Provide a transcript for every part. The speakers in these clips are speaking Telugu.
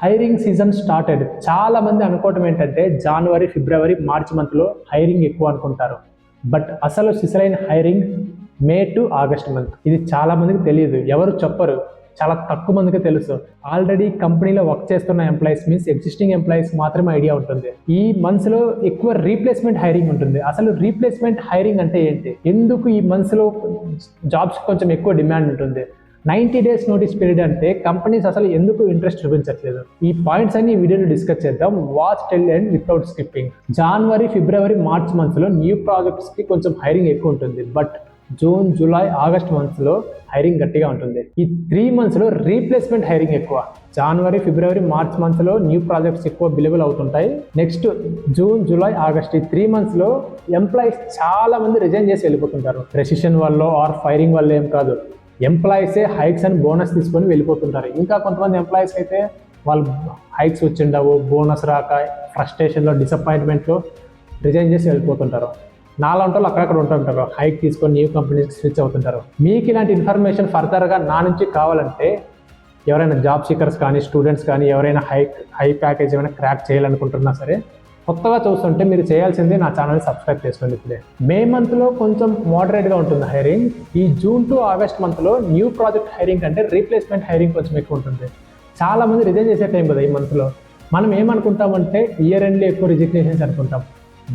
Hiring season started. చాలా మంది అనుకోవటం ఏంటంటే జనవరి, ఫిబ్రవరి, మార్చ్ మంత్లో హైరింగ్ ఎక్కువ అనుకుంటారు. బట్ అసలు సిసలైన hiring May to August month. ఇది చాలా మందికి తెలియదు, ఎవరు చెప్పరు, చాలా తక్కువ మందికి తెలుసు. ఆల్రెడీ కంపెనీలో వర్క్ చేస్తున్న ఎంప్లాయీస్ మీన్స్ ఎగ్జిస్టింగ్ ఎంప్లాయీస్ మాత్రమే ఐడియా ఉంటుంది. ఈ మంత్స్ లో ఎక్కువ రీప్లేస్మెంట్ హైరింగ్ ఉంటుంది. అసలు రీప్లేస్మెంట్ హైరింగ్ అంటే ఏంటి, ఎందుకు ఈ మంత్స్ లో జాబ్స్ కొంచెం ఎక్కువ డిమాండ్ ఉంటుంది, 90 days నోటీస్ పీరియడ్ అంటే కంపెనీస్ అసలు ఎందుకు ఇంట్రెస్ట్ చూపించట్లేదు, ఈ పాయింట్స్ అన్ని ఈ వీడియోలో డిస్కస్ చేద్దాం. Watch till end without skipping. జనవరి, ఫిబ్రవరి, మార్చ్ మంత్స్ లో న్యూ ప్రాజెక్ట్స్ కి కొంచెం హైరింగ్ ఎక్కువ ఉంటుంది. But June, July, August months లో హైరింగ్ గట్టిగా ఉంటుంది. ఈ 3 months లో రీప్లేస్మెంట్ హైరింగ్ ఎక్కువ. జనవరి, ఫిబ్రవరి, మార్చ్ మంత్స్ లో న్యూ ప్రాజెక్ట్స్ ఎక్కువ బిలబుల్ అవుతుంటాయి. నెక్స్ట్ జూన్, జూలై, ఆగస్ట్ ఈ 3 months లో ఎంప్లాయీస్ చాలా మంది రిజైన్ చేసి వెళ్ళిపోతుంటారు. రెసిషన్ వల్ల ఆర్ ఫైరింగ్ వల్ల ఏం కాదు, ఎంప్లాయీసే హైక్స్ అని బోనస్ తీసుకొని వెళ్ళిపోతుంటారు. ఇంకా కొంతమంది ఎంప్లాయీస్ అయితే వాళ్ళు హైక్స్ వచ్చిండవు, బోనస్ రాక ఫ్రస్ట్రేషన్లో, డిసప్పాయింట్మెంట్లో రిజైన్ చేసి వెళ్ళిపోతుంటారు. నాలాంటి వాళ్ళు అక్కడక్కడ ఉంటుంటారు, హైక్ తీసుకొని న్యూ కంపెనీస్కి స్విచ్ అవుతుంటారు. మీకు ఇలాంటి ఇన్ఫర్మేషన్ ఫర్దర్గా నా నుంచి కావాలంటే ఎవరైనా జాబ్ సీకర్స్ కానీ, స్టూడెంట్స్ కానీ ఎవరైనా హై ప్యాకేజ్ ఏమైనా క్రాక్ చేయాలనుకుంటున్నా సరే, కొత్తగా చూస్తుంటే మీరు చేయాల్సింది నా ఛానల్ని సబ్స్క్రైబ్ చేసుకోండి. ఇప్పుడే మే మంత్లో కొంచెం మోడరేట్గా ఉంటుంది హైరింగ్. ఈ జూన్ టు ఆగస్ట్ మంత్లో న్యూ ప్రాజెక్ట్ హైరింగ్ అంటే రీప్లేస్మెంట్ హైరింగ్ కొంచెం ఎక్కువ ఉంటుంది. చాలా మంది రిజైన్ చేసే టైం కదా ఈ మంత్లో. మనం ఏమనుకుంటామంటే ఇయర్ ఎండ్లో ఎక్కువ రిజిగ్నేషన్స్ అనుకుంటాం.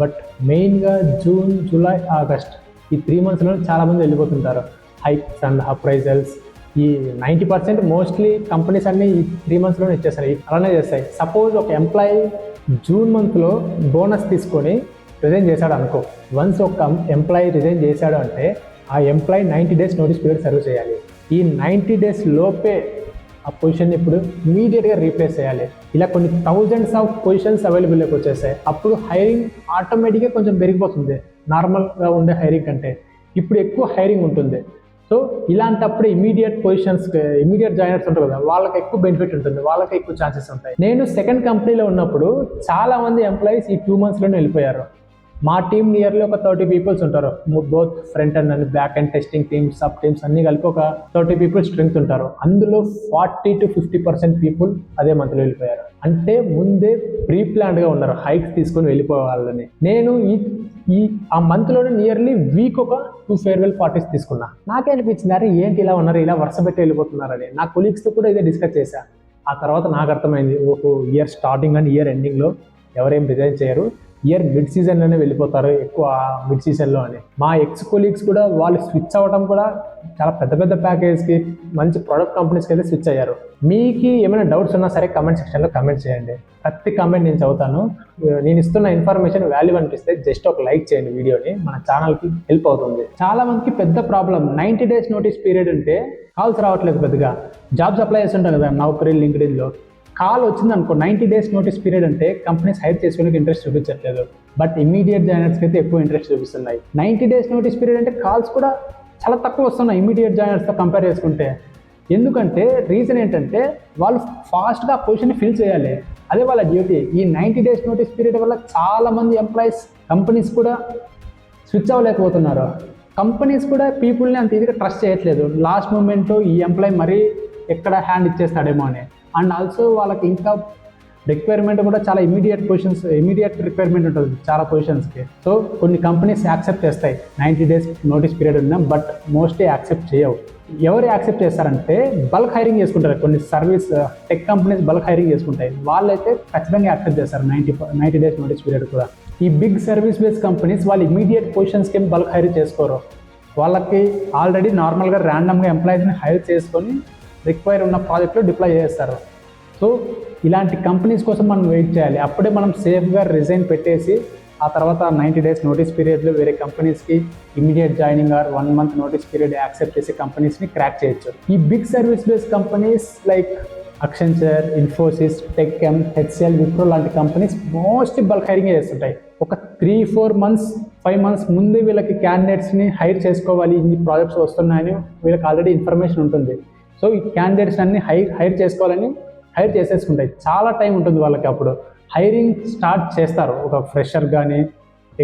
బట్ మెయిన్గా జూన్, జూలై, ఆగస్ట్ ఈ 3 monthsలో చాలామంది వెళ్ళిపోతుంటారు. హైక్స్ అండ్ అప్రైజల్స్ ఈ 90% మోస్ట్లీ కంపెనీస్ అన్నీ ఈ 3 monthsలోనే ఇచ్చేస్తాయి, అలానే చేస్తాయి. సపోజ్ ఒక ఎంప్లాయీ జూన్ మంత్లో బోనస్ తీసుకొని రిజైన్ చేశాడు అనుకో, వన్స్ ఒక ఎంప్లాయీ రిజైన్ చేశాడు అంటే ఆ employee 90 days notice period serve చేయాలి. ఈ 90 days లోపే ఆ పొజిషన్ ఇప్పుడు ఇమీడియట్గా రీప్లేస్ చేయాలి. ఇలా కొన్ని thousands ఆఫ్ పొజిషన్స్ అవైలబుల్లోకి వచ్చేసాయి. అప్పుడు హైరింగ్ ఆటోమేటిక్గా కొంచెం పెరిగిపోతుంది నార్మల్గా ఉండే హైరింగ్ కంటే. ఇప్పుడు ఎక్కువ హైరింగ్ ఉంటుంది. సో ఇలాంటప్పుడు ఇమీడియట్ పొజిషన్స్కి ఇమీడియట్ జాయినర్స్ ఉంటారు కదా, వాళ్ళకి ఎక్కువ బెనిఫిట్ ఉంటుంది, వాళ్ళకి ఎక్కువ ఛాన్సెస్ ఉంటాయి. నేను సెకండ్ కంపెనీలో ఉన్నప్పుడు చాలా మంది ఎంప్లాయీస్ ఈ 2 monthsలోనే వెళ్ళిపోయారు. మా టీం నియర్లీ ఒక 30 people ఉంటారు. Both front and back and testing teams, sub teams అన్ని కలిపి ఒక 30 people స్ట్రెంగ్త్ ఉంటారు. అందులో 40 to 50% people అదే మంత్లో వెళ్ళిపోయారు. అంటే ముందే ప్రీ ప్లాన్డ్గా ఉన్నారు హైక్స్ తీసుకొని వెళ్ళిపోవాలని. నేను ఆ మంత్లోనే నియర్లీ వీక్ ఒక 2 farewell parties తీసుకున్నా. నాకే అనిపించింది, అరే ఏంటి ఇలా ఉన్నారు, ఇలా వరుస పెట్టి వెళ్ళిపోతున్నారని. నా కొలీగ్స్తో కూడా ఇదే డిస్కస్ చేశా. ఆ తర్వాత నాకు అర్థమైంది, ఓహో ఇయర్ స్టార్టింగ్ అండ్ ఇయర్ ఎండింగ్లో ఎవరేం రిజైన్ చేయరు, ఇయర్ మిడ్ సీజన్లోనే వెళ్ళిపోతారు ఎక్కువ మిడ్ సీజన్లో అని. మా ఎక్స్ కొలీగ్స్ కూడా వాళ్ళు స్విచ్ అవ్వడం కూడా చాలా పెద్ద పెద్ద ప్యాకేజ్కి, మంచి ప్రొడక్ట్ కంపెనీస్కి అయితే స్విచ్ అయ్యారు. మీకు ఏమైనా డౌట్స్ ఉన్నా సరే కమెంట్ సెక్షన్లో కమెంట్ చేయండి. ప్రతి కామెంట్ నేను చదువుతాను. నేను ఇస్తున్న ఇన్ఫర్మేషన్ వాల్యూ అనిపిస్తే జస్ట్ ఒక లైక్ చేయండి వీడియోని, మన ఛానల్కి హెల్ప్ అవుతుంది. చాలా మందికి పెద్ద ప్రాబ్లం 90 days నోటీస్ పీరియడ్ అంటే కాల్స్ రావట్లేదు పెద్దగా. జాబ్స్ అప్లై చేస్తుంటాం కదా నౌకరీ, లింక్డ్ఇన్లో. కాల్ వచ్చింది అనుకో, 90 days నోటీస్ పీరియడ్ అంటే కంపెనీస్ హైర్ చేసుకోవడానికి ఇంట్రెస్ట్ చూపించట్లేదు. బట్ ఇమీడియట్ జాయినర్స్కి అయితే ఎక్కువ ఇంట్రెస్ట్ చూపిస్తున్నాయి. 90 days నోటీస్ పీరియడ్ అంటే కాల్స్ కూడా చాలా తక్కువ వస్తున్నాయి ఇమీడియట్ జాయినర్స్తో కంపేర్ చేసుకుంటే. ఎందుకంటే రీజన్ ఏంటంటే వాళ్ళు ఫాస్ట్గా ఆ పొజిషన్ని ఫిల్ చేయాలి, అదే వాళ్ళ డ్యూటీ. ఈ 90 days నోటీస్ పీరియడ్ వల్ల చాలామంది ఎంప్లాయీస్, కంపెనీస్ కూడా స్విచ్ అవ్వలేకపోతున్నారు. కంపెనీస్ కూడా పీపుల్ని అంత ఈజీగా ట్రస్ట్ చేయట్లేదు. లాస్ట్ మూమెంట్లో ఈ ఎంప్లాయీ మరీ ఎక్కడ హ్యాండ్ ఇచ్చేస్తాడేమో అని. అండ్ ఆల్సో వాళ్ళకి ఇంకా రిక్వైర్మెంట్ కూడా చాలా ఇమీడియట్ రిక్వైర్మెంట్ ఉంటుంది చాలా పొజిషన్స్కి. సో కొన్ని కంపెనీస్ యాక్సెప్ట్ చేస్తాయి 90 days నోటీస్ పీరియడ్ ఉన్నా, బట్ మోస్ట్లీ యాక్సెప్ట్ చేయవు. ఎవరు యాక్సెప్ట్ చేస్తారంటే బల్క్ హైరింగ్ చేసుకుంటారు. కొన్ని service tech companies bulk hiring చేసుకుంటాయి, వాళ్ళైతే ఖచ్చితంగా యాక్సెప్ట్ చేస్తారు 90 days నోటీస్ పీరియడ్ కూడా. ఈ బిగ్ సర్వీస్ బేస్డ్ కంపెనీస్ వాళ్ళు ఇమీడియట్ పొజిషన్స్కి ఏం బల్క్ హైర్ చేసుకోరు. వాళ్ళకి ఆల్రెడీ నార్మల్గా ర్యాండమ్గా ఎంప్లాయీస్ని హైర్ చేసుకొని రిక్వైర్ ఉన్న ప్రాజెక్ట్లో డిప్లాయ్ చేస్తారు. సో ఇలాంటి కంపెనీస్ కోసం మనం వెయిట్ చేయాలి. అప్పుడే మనం సేఫ్గా రిజైన్ పెట్టేసి ఆ తర్వాత 90 days నోటీస్ పీరియడ్లో వేరే కంపెనీస్కి immediate joining or 1 month notice period accept చేసే కంపెనీస్ని క్రాక్ చేయొచ్చు. ఈ big service based companies like Accenture, Infosys, TechM, HCL, Wipro లాంటి కంపెనీస్ మోస్ట్లీ బల్క్ హైరింగ్ చేస్తుంటాయి. ఒక 3-4 months 5 months ముందు వీళ్ళకి క్యాండిడేట్స్ని హైర్ చేసుకోవాలి, ఇన్ని ప్రాజెక్ట్స్ వస్తున్నాయని వీళ్ళకి ఆల్రెడీ ఇన్ఫర్మేషన్ ఉంటుంది. సో ఈ క్యాండిడేట్స్ అన్ని హైర్ చేసుకోవాలని హైర్ చేసేసుకుంటాయి. చాలా టైం ఉంటుంది వాళ్ళకి. అప్పుడు హైరింగ్ స్టార్ట్ చేస్తారు. ఒక ఫ్రెషర్ కానీ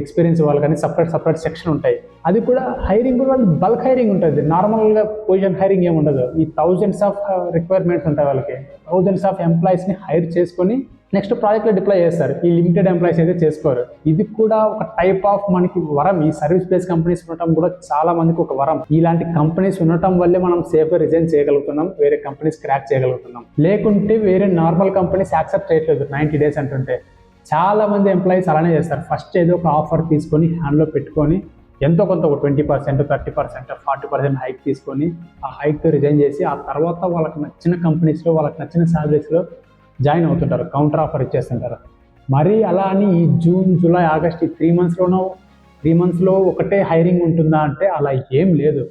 ఎక్స్పీరియన్స్ వాళ్ళకని సపరేట్ సెక్షన్ ఉంటాయి. అది కూడా హైరింగ్ కూడా వాళ్ళు బల్క్ హైరింగ్ ఉంటుంది. నార్మల్గా పొజిషన్ హైరింగ్ ఏమి ఉండదు. ఈ థౌజండ్స్ ఆఫ్ రిక్వైర్మెంట్స్ ఉంటాయి వాళ్ళకి. థౌజండ్స్ ఆఫ్ ఎంప్లాయీస్ని హైర్ చేసుకొని నెక్స్ట్ ప్రాజెక్ట్లో డిప్లాయ్ చేస్తారు. ఈ లిమిటెడ్ ఎంప్లాయీస్ అయితే చేసుకోరు. ఇది కూడా ఒక టైప్ ఆఫ్ మనకి వరం. ఈ సర్వీస్ బేస్డ్ కంపెనీస్ ఉండటం కూడా చాలా మందికి ఒక వరం. ఇలాంటి కంపెనీస్ ఉండటం వల్లే మనం సేఫ్గా రిజైన్ చేయగలుగుతున్నాం, వేరే కంపెనీస్ క్రాక్ చేయగలుగుతున్నాం. లేకుంటే వేరే నార్మల్ కంపెనీస్ యాక్సెప్ట్ చేయట్లేదు 90 days అంటుంటే. చాలా మంది ఎంప్లాయీస్ అలానే చేస్తారు. ఫస్ట్ ఏదో ఒక ఆఫర్ తీసుకొని హ్యాండ్లో పెట్టుకొని ఎంతో కొంత ఒక 20%, 30%, 40% హైక్ తీసుకొని ఆ హైక్తో రిజైన్ చేసి ఆ తర్వాత వాళ్ళకి నచ్చిన కంపెనీస్లో వాళ్ళకి నచ్చిన శాలరీస్లో జాయిన్ అవుతుంటారు, కౌంటర్ ఆఫర్ ఇచ్చేస్తుంటారు. మరి అలా అని ఈ జూన్, జూలై, ఆగస్ట్ ఈ 3 monthsలో ఒకటే హైరింగ్ ఉంటుందా అంటే అలా ఏం లేదు.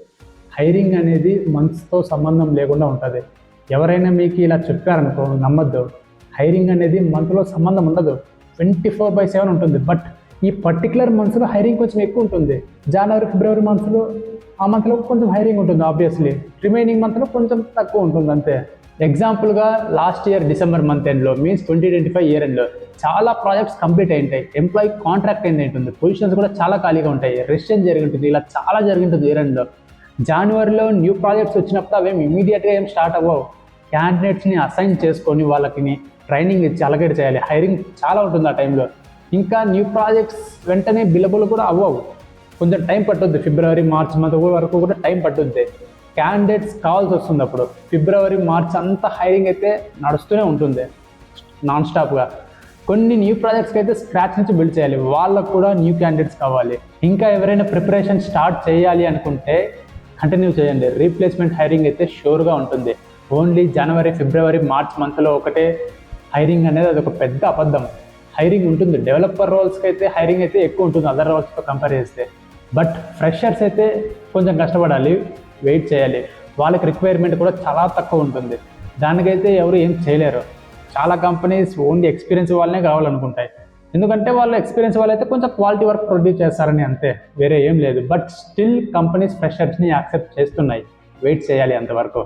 హైరింగ్ అనేది మంత్స్తో సంబంధం లేకుండా ఉంటుంది. ఎవరైనా మీకు ఇలా చెప్పారనుకో నమ్మద్దు. హైరింగ్ అనేది మంత్లో సంబంధం ఉండదు, 24/7 ఉంటుంది. బట్ ఈ పర్టికులర్ మంత్స్లో హైరింగ్ కొంచెం ఎక్కువ ఉంటుంది. జనవరి, ఫిబ్రవరి మంత్స్లో ఆ మంత్లో కొంచెం హైరింగ్ ఉంటుంది ఆబ్వియస్లీ. రిమైనింగ్ మంత్లో కొంచెం తక్కువ ఉంటుంది అంతే. ఎగ్జాంపుల్గా లాస్ట్ ఇయర్ డిసెంబర్ మంత్ ఎండ్లో మీన్స్ 2025 ఇయర్ ఎండ్లో చాలా ప్రాజెక్ట్స్ కంప్లీట్ అయి ఉంటాయి. ఎంప్లాయీ కాంట్రాక్ట్ ఎండ్ ఉంటుంది. పొజిషన్స్ కూడా చాలా ఖాళీగా ఉంటాయి. రెసిషన్ జరిగి ఉంటుంది. ఇలా చాలా జరిగింటుంది ఇయర్ ఎండ్లో. జనవరిలో న్యూ ప్రాజెక్ట్స్ వచ్చినప్పుడు అవేమి ఇమీడియట్గా ఏం స్టార్ట్ అవ్వవు. క్యాండిడేట్స్ని అసైన్ చేసుకొని వాళ్ళకి ట్రైనింగ్ ఇచ్చి అలగేట్ చేయాలి. హైరింగ్ చాలా ఉంటుంది ఆ టైంలో. ఇంకా న్యూ ప్రాజెక్ట్స్ వెంటనే బిలబుల్ కూడా అవ్వవు. కొంచెం టైం పట్టుద్ది. ఫిబ్రవరి, మార్చ్ మంత్ వరకు కూడా టైం పట్టుద్ది. క్యాండిడేట్స్ కావాల్సి వస్తుంది. అప్పుడు ఫిబ్రవరి, మార్చ్ అంతా హైరింగ్ అయితే నడుస్తూనే ఉంటుంది నాన్ స్టాప్గా. కొన్ని న్యూ ప్రాజెక్ట్స్కి అయితే స్క్రాచ్ నుంచి బిల్డ్ చేయాలి. వాళ్ళకు కూడా న్యూ క్యాండిడేట్స్ కావాలి. ఇంకా ఎవరైనా ప్రిపరేషన్ స్టార్ట్ చేయాలి అనుకుంటే కంటిన్యూ చేయండి. రీప్లేస్మెంట్ హైరింగ్ అయితే షూర్గా ఉంటుంది. ఓన్లీ జనవరి, ఫిబ్రవరి, మార్చ్ మంత్లో ఒకటే హైరింగ్ అనేది అది ఒక పెద్ద అబద్ధం. హైరింగ్ ఉంటుంది. డెవలపర్ రోల్స్కి అయితే హైరింగ్ అయితే ఎక్కువ ఉంటుంది అదర్ రోల్స్తో కంపేర్ చేస్తే. బట్ ఫ్రెషర్స్ అయితే కొంచెం కష్టపడాలి, వెయిట్ చేయాలి. వాళ్ళకి రిక్వైర్మెంట్ కూడా చాలా తక్కువ ఉంటుంది. దానికైతే ఎవరు ఏం చేయలేరు. చాలా కంపెనీస్ ఓన్లీ ఎక్స్పీరియన్స్ వాళ్ళనే కావాలనుకుంటాయి. ఎందుకంటే వాళ్ళు ఎక్స్పీరియన్స్ వాళ్ళైతే కొంచెం క్వాలిటీ వర్క్ ప్రొడ్యూస్ చేస్తారని అంతే, వేరే ఏం లేదు. బట్ స్టిల్ కంపెనీస్ ఫ్రెషర్స్ని యాక్సెప్ట్ చేస్తున్నాయి. వెయిట్ చేయాలి అంతవరకు.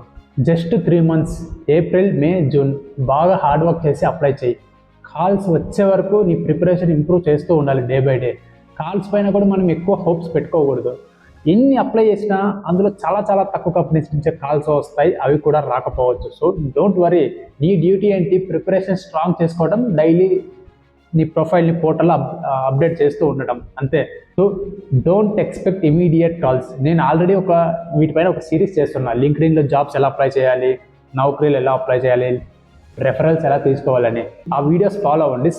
జస్ట్ 3 months ఏప్రిల్, మే, జూన్ బాగా హార్డ్ వర్క్ చేసి అప్లై చేయి. కాల్స్ వచ్చే వరకు నీ ప్రిపరేషన్ ఇంప్రూవ్ చేస్తూ ఉండాలి డే బై డే. కాల్స్ పైన కూడా మనం ఎక్కువ హోప్స్ పెట్టుకోకూడదు. ఎన్ని అప్లై చేసినా అందులో చాలా చాలా తక్కువ కంపెనీస్ నుంచే కాల్స్ వస్తాయి, అవి కూడా రాకపోవచ్చు. So don't worry. నీ డ్యూటీ ఏంటి? ప్రిపరేషన్ స్ట్రాంగ్ చేసుకోవడం, డైలీ నీ ప్రొఫైల్ని పోర్టల్లో అప్డేట్ చేస్తూ ఉండటం అంతే. So don't expect immediate calls. నేను ఆల్రెడీ వీటిపైన ఒక సిరీస్ చేస్తున్నా. లింక్డ్ఇన్లో జాబ్స్ ఎలా అప్లై చేయాలి, నౌకరీలు ఎలా అప్లై చేయాలి, రెఫరల్స్ ఎలా తీసుకోవాలని ఆ వీడియోస్ ఫాలో అవ్వండి.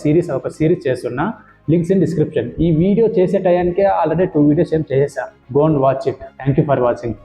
ఒక సిరీస్ చేస్తున్నా. Links in description. ఈ వీడియో చేసే టయానికే ఆల్రెడీ 2 videos ఏం చేసేసా. Go and watch it. Thank you for watching.